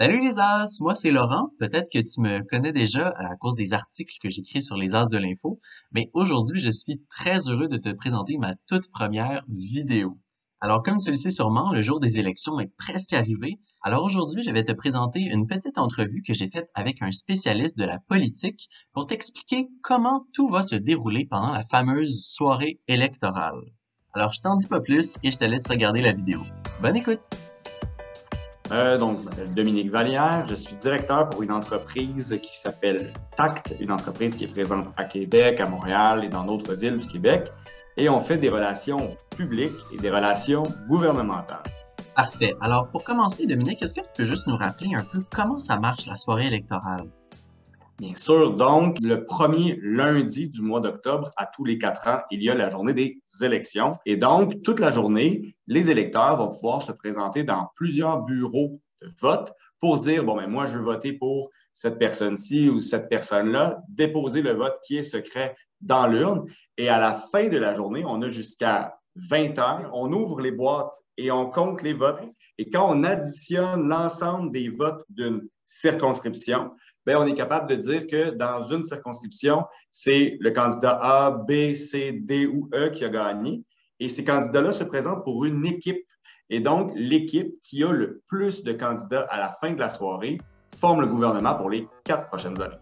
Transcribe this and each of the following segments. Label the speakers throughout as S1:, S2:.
S1: Salut les As, moi c'est Laurent. Peut-être que tu me connais déjà à cause des articles que j'écris sur les As de l'info, mais aujourd'hui je suis très heureux de te présenter ma toute première vidéo. Alors comme tu le sais sûrement, le jour des élections est presque arrivé. Alors aujourd'hui je vais te présenter une petite entrevue que j'ai faite avec un spécialiste de la politique pour t'expliquer comment tout va se dérouler pendant la fameuse soirée électorale. Alors je t'en dis pas plus et je te laisse regarder la vidéo. Bonne écoute!
S2: Donc, je m'appelle Dominique Vallière, je suis directeur pour une entreprise qui s'appelle Tact, une entreprise qui est présente à Québec, à Montréal et dans d'autres villes du Québec. Et on fait des relations publiques et des relations gouvernementales.
S1: Parfait. Alors, pour commencer, Dominique, est-ce que tu peux juste nous rappeler un peu comment ça marche la soirée électorale?
S2: Bien sûr, donc, le premier lundi du mois d'octobre, à tous les 4 ans, il y a la journée des élections. Et donc, toute la journée, les électeurs vont pouvoir se présenter dans plusieurs bureaux de vote pour dire, bon, ben moi, je veux voter pour cette personne-ci ou cette personne-là, déposer le vote qui est secret dans l'urne. Et à la fin de la journée, on a jusqu'à 20 heures, on ouvre les boîtes et on compte les votes. Et quand on additionne l'ensemble des votes d'une circonscription, bien, on est capable de dire que dans une circonscription, c'est le candidat A, B, C, D ou E qui a gagné. Et ces candidats-là se présentent pour une équipe. Et donc, l'équipe qui a le plus de candidats à la fin de la soirée forme le gouvernement pour les 4 prochaines années.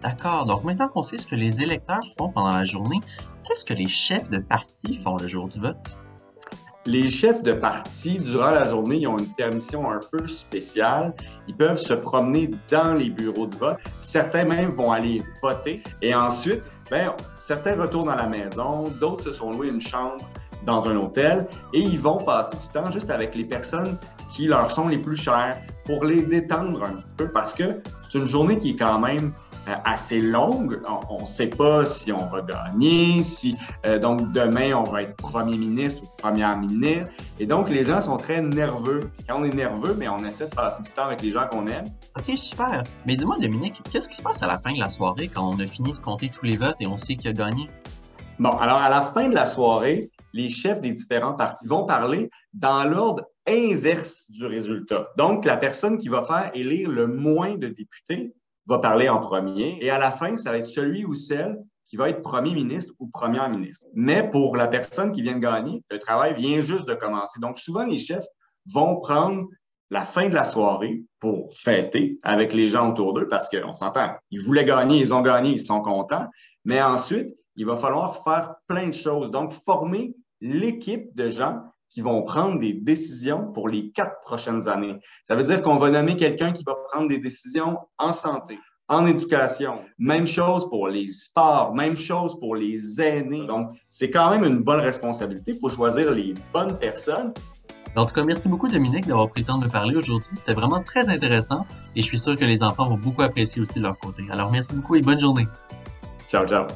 S1: D'accord. Donc, maintenant qu'on sait ce que les électeurs font pendant la journée, qu'est-ce que les chefs de parti font le jour du vote?
S2: Les chefs de parti, durant la journée, ils ont une permission un peu spéciale. Ils peuvent se promener dans les bureaux de vote. Certains même vont aller voter. Et ensuite, bien, certains retournent à la maison, d'autres se sont loués une chambre dans un hôtel et ils vont passer du temps juste avec les personnes qui leur sont les plus chères pour les détendre un petit peu parce que c'est une journée qui est quand même assez longue. On ne sait pas si on va gagner, si donc demain on va être premier ministre ou première ministre. Et donc les gens sont très nerveux. Quand on est nerveux, mais on essaie de passer du temps avec les gens qu'on aime.
S1: Ok, super. Mais dis-moi, Dominique, qu'est-ce qui se passe à la fin de la soirée quand on a fini de compter tous les votes et on sait qui a gagné?
S2: Bon, alors à la fin de la soirée, les chefs des différents partis vont parler dans l'ordre inverse du résultat. Donc la personne qui va faire élire le moins de députés va parler en premier. Et à la fin, ça va être celui ou celle qui va être premier ministre ou première ministre. Mais pour la personne qui vient de gagner, le travail vient juste de commencer. Donc, souvent, les chefs vont prendre la fin de la soirée pour fêter avec les gens autour d'eux parce qu'on s'entend, ils voulaient gagner, ils ont gagné, ils sont contents. Mais ensuite, il va falloir faire plein de choses. Donc, former l'équipe de gens qui vont prendre des décisions pour les 4 prochaines années. Ça veut dire qu'on va nommer quelqu'un qui va prendre des décisions en santé, en éducation. Même chose pour les sports, même chose pour les aînés. Donc, c'est quand même une bonne responsabilité. Il faut choisir les bonnes personnes.
S1: En tout cas, merci beaucoup, Dominique, d'avoir pris le temps de me parler aujourd'hui. C'était vraiment très intéressant et je suis sûr que les enfants vont beaucoup apprécier aussi de leur côté. Alors, merci beaucoup et bonne journée.
S2: Ciao, ciao.